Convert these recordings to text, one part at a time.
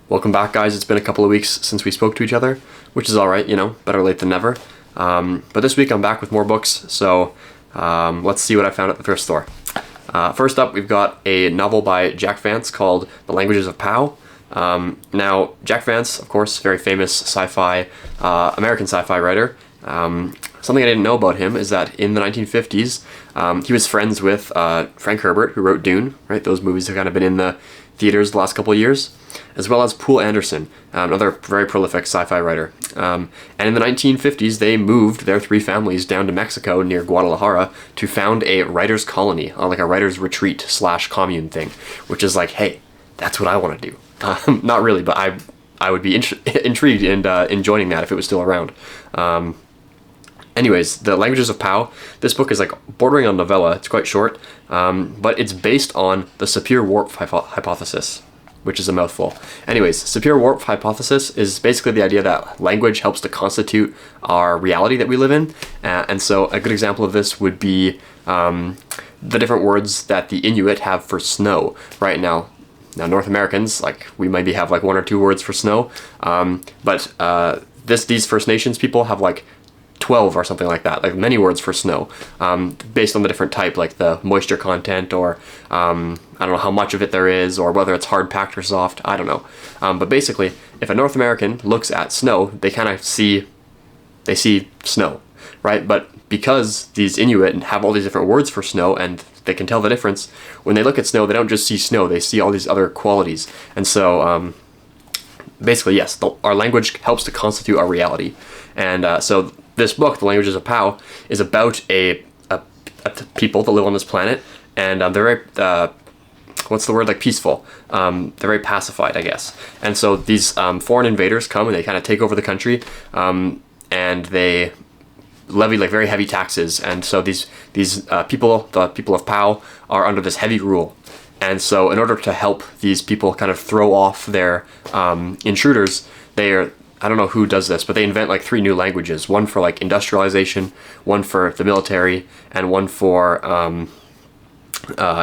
Welcome back, guys. It's been a couple of weeks since we spoke to each other, which is alright, better late than never. But this week I'm back with more books, so let's see what I found at the thrift store. First up, we've got a novel by Jack Vance called The Languages of Pow. Now, Jack Vance, of course, very famous sci-fi, American sci-fi writer. Something I didn't know about him is that in the 1950s, he was friends with Frank Herbert, who wrote Dune, right? Those movies have kind of been in the theaters the last couple of years, as well as Poul Anderson, another very prolific sci-fi writer. And in the 1950s, they moved their three families down to Mexico near Guadalajara to found a writer's colony, like a writer's retreat / commune thing, which is like, hey, that's what I want to do. Not really, but I would be intrigued in joining that if it was still around. Anyways, The Languages of Pow, this book is like bordering on novella. It's quite short, but it's based on the Sapir-Whorf hypothesis, which is a mouthful. Anyways, Sapir-Whorf hypothesis is basically the idea that language helps to constitute our reality that we live in. And so a good example of this would be the different words that the Inuit have for snow right now. Now, North Americans, like, we maybe have like one or two words for snow, but these First Nations people have like 12 or something like that, like many words for snow, based on the different type, like the moisture content, or I don't know how much of it there is, or whether it's hard packed or soft, I don't know. But basically, if a North American looks at snow, they kind of see snow, right? But because these Inuit have all these different words for snow and they can tell the difference, when they look at snow, they don't just see snow, they see all these other qualities. And so basically, yes, our language helps to constitute our reality. And so this book, The Languages of Pow, is about a people that live on this planet, and they're very, what's the word, like peaceful. They're very pacified, I guess. And so these foreign invaders come and they kind of take over the country, and they levy like very heavy taxes. And so these people, the people of Pow, are under this heavy rule. And so in order to help these people kind of throw off their intruders, I don't know who does this, but they invent like 3 new languages. One for like industrialization, one for the military, and one for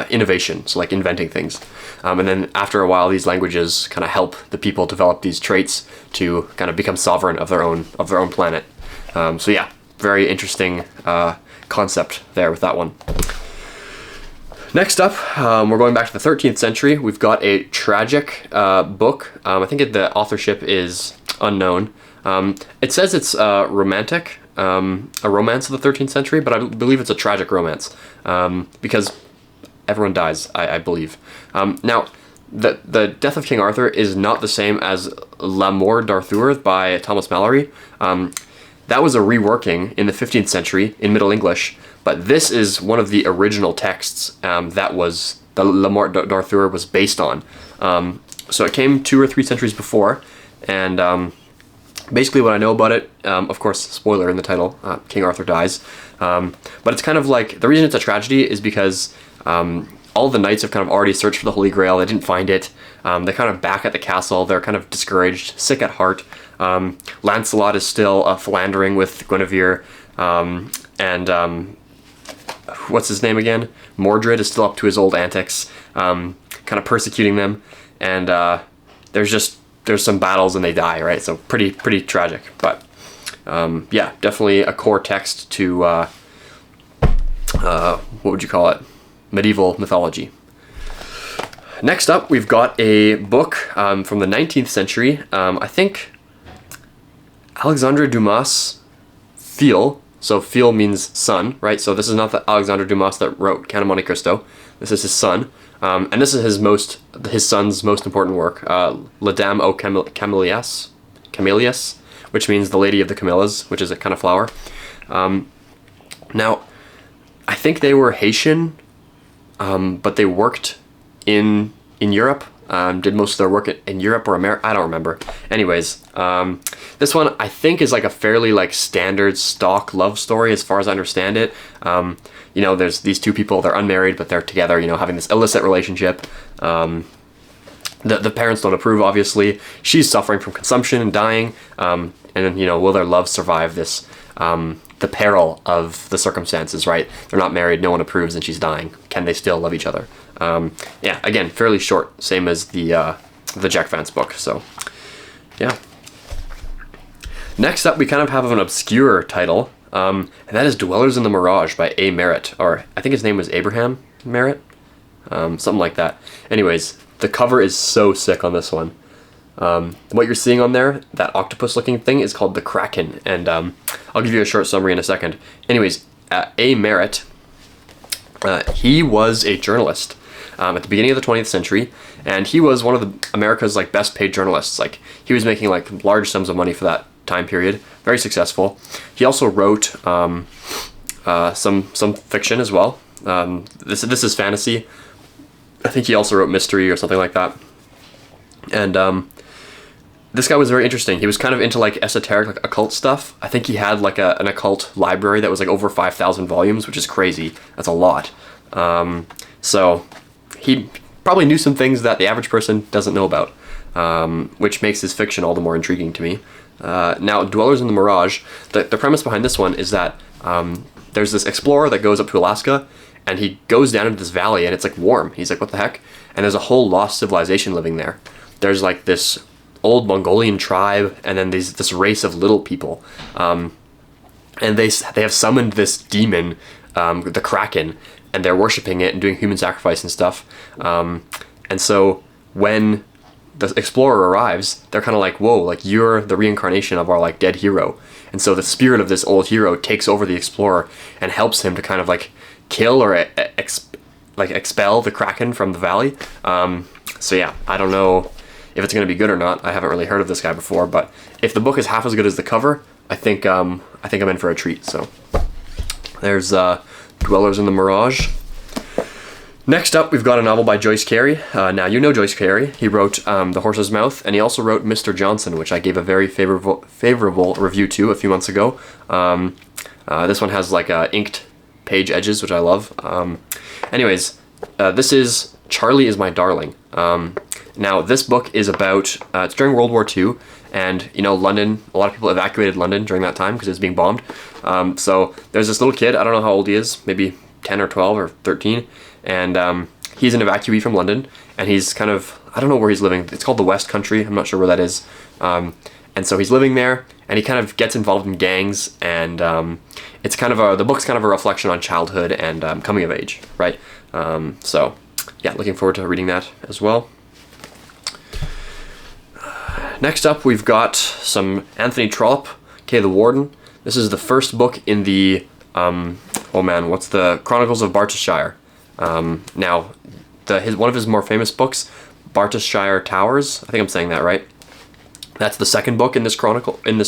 innovation, so like inventing things. And then after a while, these languages kind of help the people develop these traits to kind of become sovereign of their own planet. So yeah, very interesting concept there with that one. Next up, we're going back to the 13th century. We've got a tragic book. I think the authorship is unknown. It says it's romantic, a romance of the 13th century, but I believe it's a tragic romance, because everyone dies, I believe. Now, the Death of King Arthur is not the same as La Mort d'Arthur by Thomas Malory. That was a reworking in the 15th century in Middle English, but this is one of the original texts that was the La Mort d'Arthur was based on. So it came 2 or 3 centuries before, and basically what I know about it, of course, spoiler in the title, King Arthur dies, but it's kind of like, the reason it's a tragedy is because all the knights have kind of already searched for the Holy Grail, they didn't find it, they're kind of back at the castle, they're kind of discouraged, sick at heart. Lancelot is still philandering with Guinevere, and what's his name again? Mordred is still up to his old antics, kind of persecuting them, and there's some battles and they die, right? So pretty tragic, but yeah, definitely a core text to what would you call it? Medieval mythology. Next up, we've got a book from the 19th century. I think Alexandre Dumas' Feel. So Feel means son, right? So this is not the Alexandre Dumas that wrote Count of Monte Cristo. This is his son. And this is his son's most important work, La Dame aux Camélias, which means the Lady of the Camellias, which is a kind of flower. Now, I think they were Haitian, but they worked in Europe. Did most of their work in Europe or America, I don't remember. Anyways, this one I think is like a fairly like standard stock love story as far as I understand it. There's these 2 people, they're unmarried, but they're together, having this illicit relationship. The parents don't approve, obviously. She's suffering from consumption and dying. And then, will their love survive this, the peril of the circumstances, right? They're not married, no one approves, and she's dying. Can they still love each other? Yeah, again, fairly short, same as the the Jack Vance book. So yeah. Next up, we kind of have an obscure title, and that is Dwellers in the Mirage by A. Merrit, or I think his name was Abraham Merrit, something like that. Anyways, the cover is so sick on this one. What you're seeing on there, that octopus-looking thing, is called the Kraken, and I'll give you a short summary in a second. Anyways, A. Merrit, he was a journalist at the beginning of the 20th century, and he was one of America's like best paid journalists. Like, he was making like large sums of money for that time period, very successful. He also wrote some fiction as well. This is fantasy. I think he also wrote mystery or something like that. And this guy was very interesting. He was kind of into like esoteric, like occult stuff. I think he had like an occult library that was like over 5,000 volumes, which is crazy. That's a lot. So he probably knew some things that the average person doesn't know about, which makes his fiction all the more intriguing to me. Now, Dwellers in the Mirage, the premise behind this one is that there's this explorer that goes up to Alaska, and he goes down into this valley, and it's like warm. He's like, what the heck? And there's a whole lost civilization living there. There's like this old Mongolian tribe, and then this race of little people. And they have summoned this demon, the Kraken, and they're worshipping it and doing human sacrifice and stuff. And so when the explorer arrives, they're kind of like, whoa, like you're the reincarnation of our like dead hero. And so the spirit of this old hero takes over the explorer and helps him to kind of like kill or expel the Kraken from the valley. So yeah, I don't know if it's going to be good or not. I haven't really heard of this guy before, but if the book is half as good as the cover, I think I'm in for a treat. So there's Dwellers in the Mirage. Next up, we've got a novel by Joyce Cary. Now, you know Joyce Cary. He wrote The Horse's Mouth, and he also wrote Mr. Johnson, which I gave a very favorable review to a few months ago. This one has like inked page edges, which I love. Anyways, this is Charlie is My Darling. Now, this book is about, it's during World War II, and, you know, London, a lot of people evacuated London during that time because it was being bombed. So there's this little kid, I don't know how old he is, maybe 10 or 12 or 13, and he's an evacuee from London, and he's kind of, I don't know where he's living, it's called the West Country, I'm not sure where that is, and so he's living there, and he kind of gets involved in gangs, and it's kind of the book's kind of a reflection on childhood and coming of age, right? So yeah, looking forward to reading that as well. Next up, we've got some Anthony Trollope, okay, The Warden. This is the first book in the, what's the Chronicles of Bartishire. Now, one of his more famous books, Bartishire Towers, I think I'm saying that right. That's the second book in this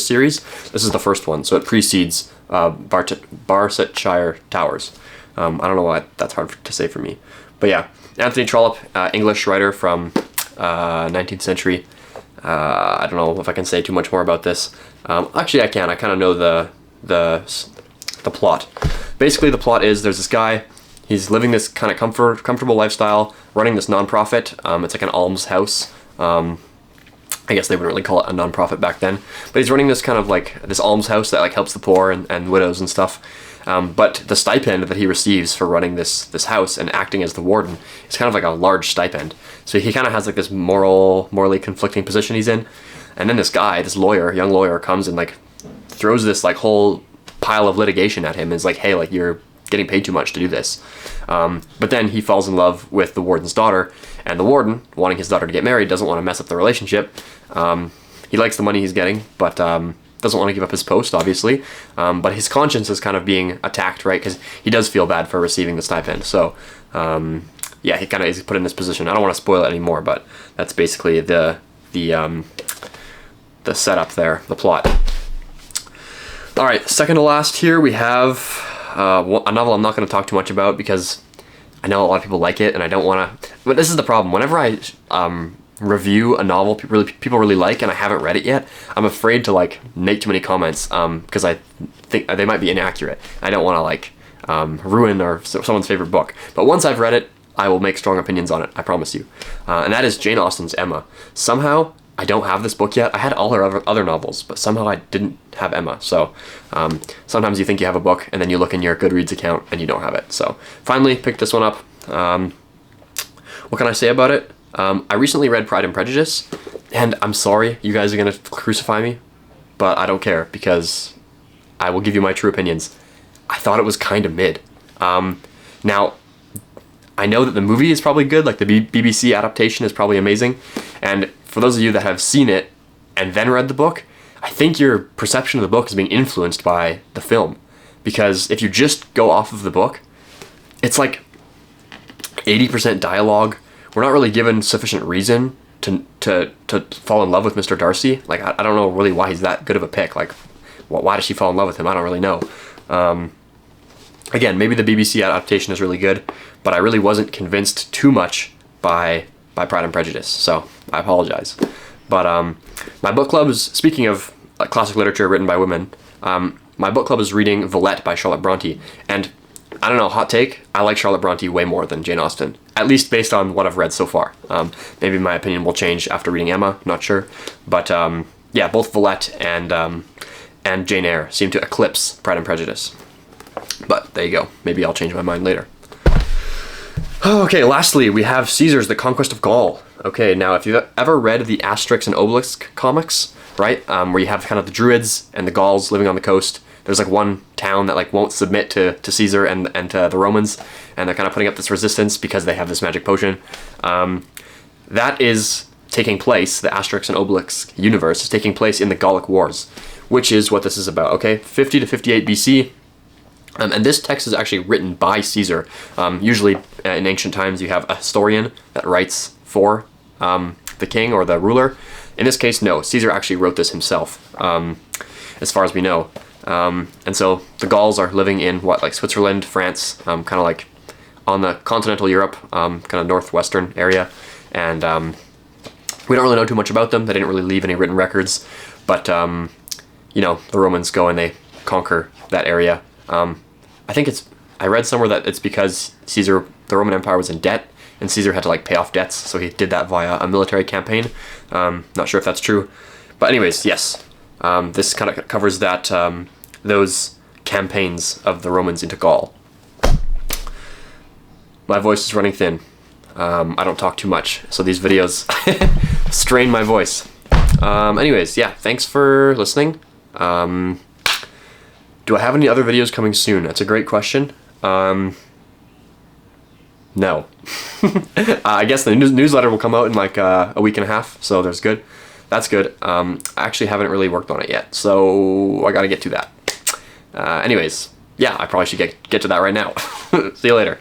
series. This is the first one, so it precedes Barsetshire Towers. I don't know why that's hard to say for me. But yeah, Anthony Trollope, English writer from 19th century. I don't know if I can say too much more about this. Actually, I can. I kind of know the plot. Basically, the plot is there's this guy. He's living this kind of comfortable lifestyle, running this nonprofit. It's like an alms house. I guess they wouldn't really call it a nonprofit back then, but he's running this kind of like this alms house that like helps the poor and widows and stuff. But the stipend that he receives for running this house and acting as the warden is kind of like a large stipend. So he kind of has like this morally conflicting position he's in. And then this guy, this young lawyer, comes and like throws this like whole pile of litigation at him and is like, hey, like you're getting paid too much to do this. But then he falls in love with the warden's daughter, and the warden, wanting his daughter to get married, doesn't want to mess up the relationship. He likes the money he's getting, but doesn't want to give up his post, obviously. But his conscience is kind of being attacked, right? Because he does feel bad for receiving the stipend. So, yeah, he kind of is put in this position. I don't want to spoil it anymore, but that's basically the setup there, the plot. All right, second to last here, we have a novel I'm not going to talk too much about because I know a lot of people like it, and I don't want to. But this is the problem. Whenever I review a novel people really like and I haven't read it yet, I'm afraid to like make too many comments because I think they might be inaccurate. I don't want to like ruin someone's favorite book. But once I've read it, I will make strong opinions on it. I promise you. And that is Jane Austen's Emma. Somehow I don't have this book yet. I had all her other novels, but somehow I didn't have Emma. So sometimes you think you have a book and then you look in your Goodreads account and you don't have it. So finally picked this one up. What can I say about it? I recently read Pride and Prejudice, and I'm sorry, you guys are gonna crucify me, but I don't care, because I will give you my true opinions. I thought it was kind of mid. Now, I know that the movie is probably good, like the BBC adaptation is probably amazing, and for those of you that have seen it and then read the book, I think your perception of the book is being influenced by the film. Because if you just go off of the book, it's like 80% dialogue. We're not really given sufficient reason to fall in love with Mr. Darcy. Like, I don't know really why he's that good of a pick. Like, why does she fall in love with him? I don't really know. Again, maybe the BBC adaptation is really good, but I really wasn't convinced too much by Pride and Prejudice, so I apologize. But my book club is, speaking of classic literature written by women, my book club is reading Villette by Charlotte Bronte, and I don't know, hot take, I like Charlotte Bronte way more than Jane Austen, at least based on what I've read so far. Maybe my opinion will change after reading Emma, not sure, but yeah, both Villette and Jane Eyre seem to eclipse Pride and Prejudice. But there you go, maybe I'll change my mind later. Okay, lastly, we have Caesar's The Conquest of Gaul. Okay, now if you've ever read the Asterix and Obelix comics, right, where you have kind of the Druids and the Gauls living on the coast, there's like one town that like won't submit to Caesar and to the Romans, and they're kind of putting up this resistance because they have this magic potion. That is taking place, the Asterix and Obelix universe is taking place in the Gallic Wars, which is what this is about, okay? 50 to 58 BC. And this text is actually written by Caesar. Usually in ancient times you have a historian that writes for the king or the ruler. In this case, no, Caesar actually wrote this himself, as far as we know. And so the Gauls are living in what, like Switzerland, France, kind of like on the continental Europe, kind of northwestern area. And we don't really know too much about them. They didn't really leave any written records. But, you know, the Romans go and they conquer that area. I think I read somewhere that it's because Caesar, the Roman Empire was in debt, and Caesar had to like pay off debts, so he did that via a military campaign. Not sure if that's true. But anyways, yes. This kind of covers that, those campaigns of the Romans into Gaul. My voice is running thin. I don't talk too much, so these videos strain my voice. Anyways, yeah, thanks for listening. Do I have any other videos coming soon? That's a great question. No. I guess the newsletter will come out in like a week and a half, so that's good. I actually haven't really worked on it yet, so I gotta get to that. Anyways, yeah, I probably should get to that right now. See you later.